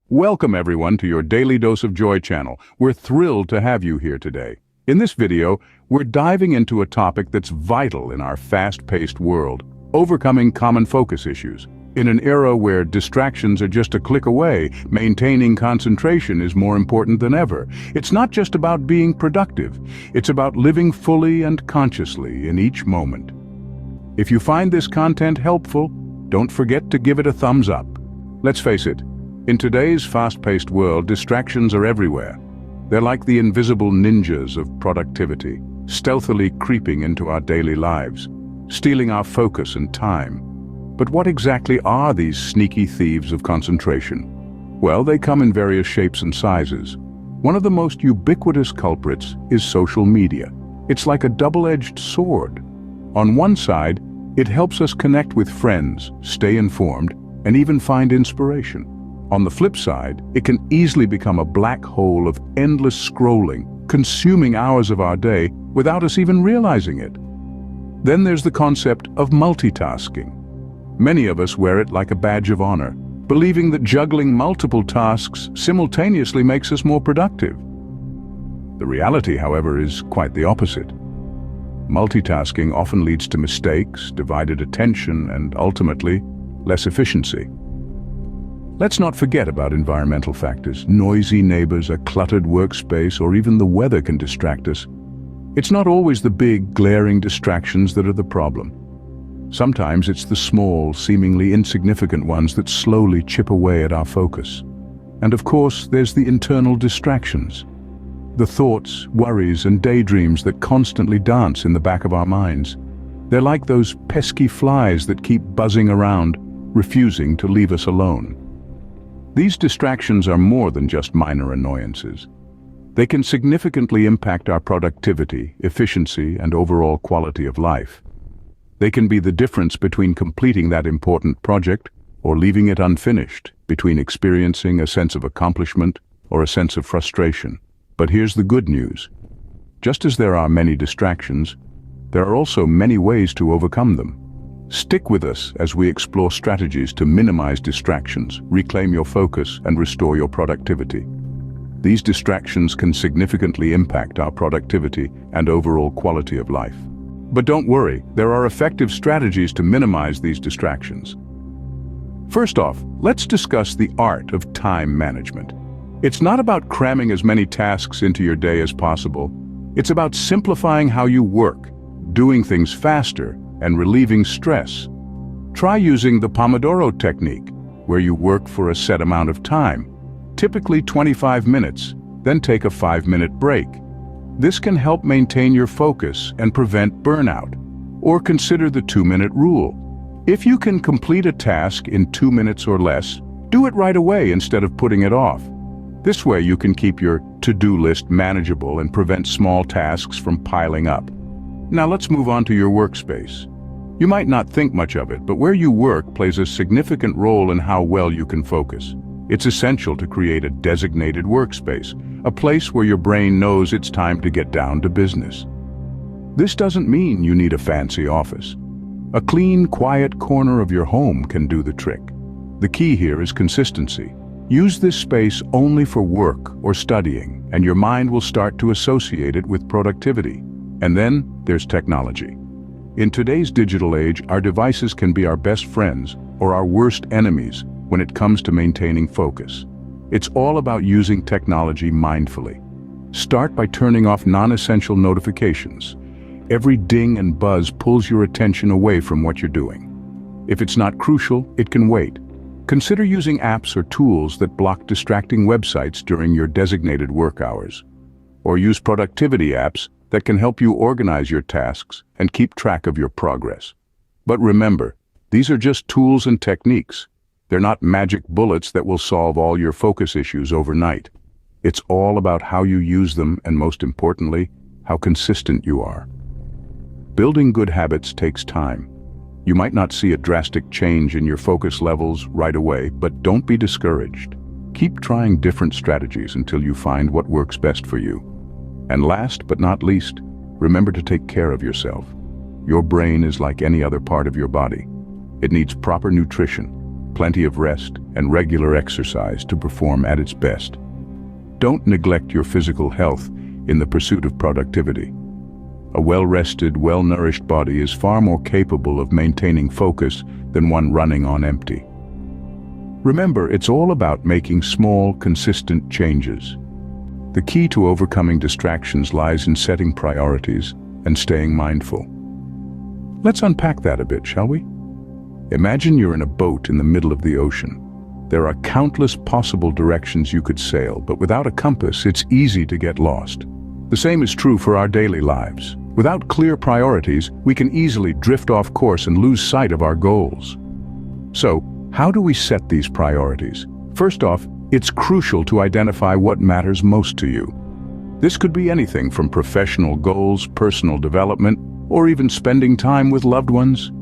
Welcome everyone to your Daily Dose of Joy channel. We're thrilled to have you here today. In this video, we're diving into a topic that's vital in our fast-paced world, overcoming common focus issues. In an era where distractions are just a click away, maintaining concentration is more important than ever. It's not just about being productive, it's about living fully and consciously in each moment. If you find this content helpful, don't forget to give it a thumbs up. Let's face it, in today's fast-paced world, distractions are everywhere. They're like the invisible ninjas of productivity, stealthily creeping into our daily lives, stealing our focus and time. But what exactly are these sneaky thieves of concentration? Well, they come in various shapes and sizes. One of the most ubiquitous culprits is social media. It's like a double-edged sword. On one side, it helps us connect with friends, stay informed, and even find inspiration. On the flip side, it can easily become a black hole of endless scrolling, consuming hours of our day without us even realizing it. Then there's the concept of multitasking. Many of us wear it like a badge of honor, believing that juggling multiple tasks simultaneously makes us more productive. The reality, however, is quite the opposite. Multitasking often leads to mistakes, divided attention, and ultimately, less efficiency. Let's not forget about environmental factors. Noisy neighbors, a cluttered workspace, or even the weather can distract us. It's not always the big, glaring distractions that are the problem. Sometimes it's the small, seemingly insignificant ones that slowly chip away at our focus. And of course, there's the internal distractions. The thoughts, worries, and daydreams that constantly dance in the back of our minds. They're like those pesky flies that keep buzzing around, refusing to leave us alone. These distractions are more than just minor annoyances. They can significantly impact our productivity, efficiency, and overall quality of life. They can be the difference between completing that important project or leaving it unfinished, between experiencing a sense of accomplishment or a sense of frustration. But here's the good news. Just as there are many distractions, there are also many ways to overcome them. Stick with us as we explore strategies to minimize distractions, reclaim your focus, and restore your productivity. These distractions can significantly impact our productivity and overall quality of life. But don't worry, there are effective strategies to minimize these distractions. First off, let's discuss the art of time management. It's not about cramming as many tasks into your day as possible. It's about simplifying how you work, doing things faster, and relieving stress. Try using the Pomodoro technique, where you work for a set amount of time, typically 25 minutes, then take a 5-minute break. This can help maintain your focus and prevent burnout. Or consider the 2-minute rule. If you can complete a task in 2 minutes or less, do it right away instead of putting it off. This way you can keep your to-do list manageable and prevent small tasks from piling up. Now let's move on to your workspace. You might not think much of it, but where you work plays a significant role in how well you can focus. It's essential to create a designated workspace, a place where your brain knows it's time to get down to business. This doesn't mean you need a fancy office. A clean, quiet corner of your home can do the trick. The key here is consistency. Use this space only for work or studying, and your mind will start to associate it with productivity. And then there's technology. In today's digital age, our devices can be our best friends or our worst enemies when it comes to maintaining focus. It's all about using technology mindfully. Start by turning off non-essential notifications. Every ding and buzz pulls your attention away from what you're doing. If it's not crucial, it can wait. Consider using apps or tools that block distracting websites during your designated work hours. Or use productivity apps that can help you organize your tasks and keep track of your progress. But remember, these are just tools and techniques. They're not magic bullets that will solve all your focus issues overnight. It's all about how you use them and, most importantly, how consistent you are. Building good habits takes time. You might not see a drastic change in your focus levels right away, but don't be discouraged. Keep trying different strategies until you find what works best for you. And last but not least, remember to take care of yourself. Your brain is like any other part of your body. It needs proper nutrition, plenty of rest, and regular exercise to perform at its best. Don't neglect your physical health in the pursuit of productivity. A well-rested, well-nourished body is far more capable of maintaining focus than one running on empty. Remember, it's all about making small, consistent changes. The key to overcoming distractions lies in setting priorities and staying mindful. Let's unpack that a bit, shall we? Imagine you're in a boat in the middle of the ocean. There are countless possible directions you could sail, but without a compass, it's easy to get lost. The same is true for our daily lives. Without clear priorities, we can easily drift off course and lose sight of our goals. So, how do we set these priorities? First off, it's crucial to identify what matters most to you. This could be anything from professional goals, personal development, or even spending time with loved ones.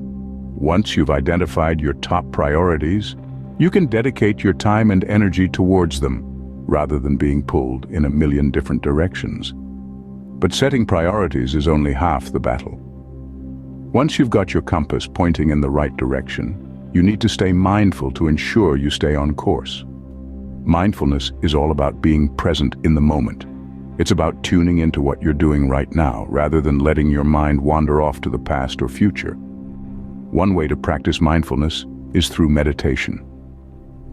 Once you've identified your top priorities, you can dedicate your time and energy towards them, rather than being pulled in a million different directions. But setting priorities is only half the battle. Once you've got your compass pointing in the right direction, you need to stay mindful to ensure you stay on course. Mindfulness is all about being present in the moment. It's about tuning into what you're doing right now, rather than letting your mind wander off to the past or future. One way to practice mindfulness is through meditation.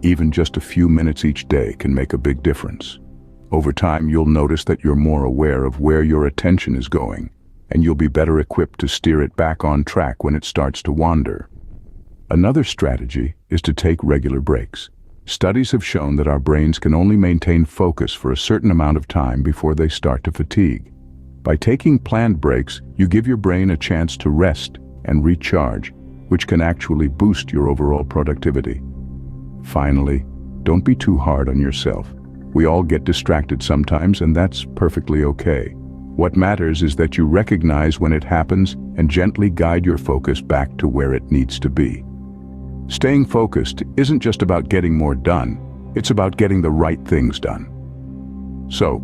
Even just a few minutes each day can make a big difference. Over time, you'll notice that you're more aware of where your attention is going, and you'll be better equipped to steer it back on track when it starts to wander. Another strategy is to take regular breaks. Studies have shown that our brains can only maintain focus for a certain amount of time before they start to fatigue. By taking planned breaks, you give your brain a chance to rest and recharge, which can actually boost your overall productivity. Finally, don't be too hard on yourself. We all get distracted sometimes, and that's perfectly okay. What matters is that you recognize when it happens and gently guide your focus back to where it needs to be. Staying focused isn't just about getting more done, it's about getting the right things done. So,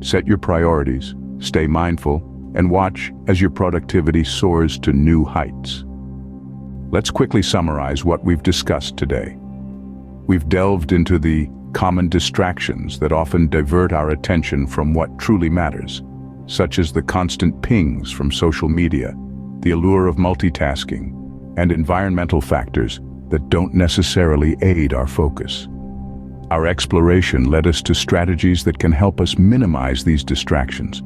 set your priorities, stay mindful, and watch as your productivity soars to new heights. Let's quickly summarize what we've discussed today. We've delved into the common distractions that often divert our attention from what truly matters, such as the constant pings from social media, the allure of multitasking, and environmental factors that don't necessarily aid our focus. Our exploration led us to strategies that can help us minimize these distractions.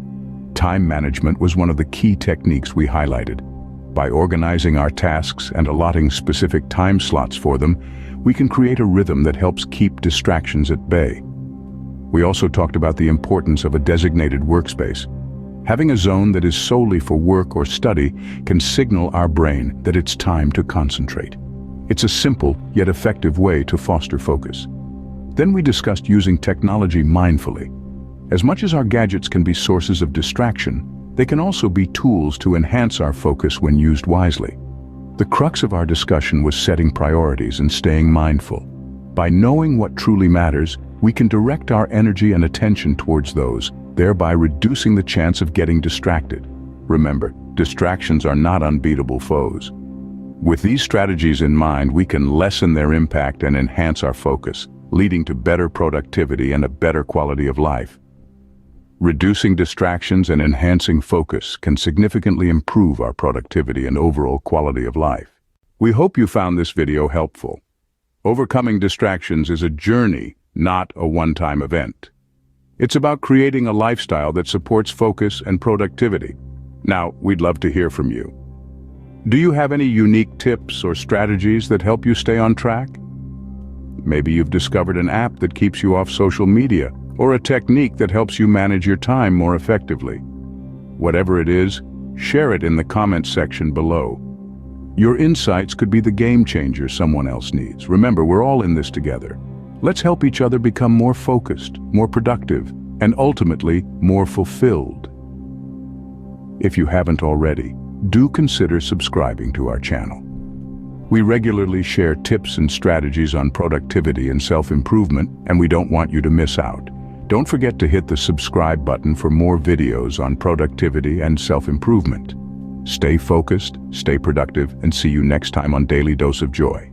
Time management was one of the key techniques we highlighted. By organizing our tasks and allotting specific time slots for them, we can create a rhythm that helps keep distractions at bay. We also talked about the importance of a designated workspace. Having a zone that is solely for work or study can signal our brain that it's time to concentrate. It's a simple yet effective way to foster focus. Then we discussed using technology mindfully. As much as our gadgets can be sources of distraction, they can also be tools to enhance our focus when used wisely. The crux of our discussion was setting priorities and staying mindful. By knowing what truly matters, we can direct our energy and attention towards those, thereby reducing the chance of getting distracted. Remember, distractions are not unbeatable foes. With these strategies in mind, we can lessen their impact and enhance our focus, leading to better productivity and a better quality of life. Reducing distractions and enhancing focus can significantly improve our productivity and overall quality of life. We hope you found this video helpful. Overcoming distractions is a journey, not a one-time event. It's about creating a lifestyle that supports focus and productivity. Now, we'd love to hear from you. Do you have any unique tips or strategies that help you stay on track? Maybe you've discovered an app that keeps you off social media, or a technique that helps you manage your time more effectively. Whatever it is, share it in the comments section below. Your insights could be the game changer someone else needs. Remember, we're all in this together. Let's help each other become more focused, more productive, and ultimately more fulfilled. If you haven't already, do consider subscribing to our channel. We regularly share tips and strategies on productivity and self-improvement, and we don't want you to miss out. Don't forget to hit the subscribe button for more videos on productivity and self-improvement. Stay focused, stay productive, and see you next time on Daily Dose of Joy.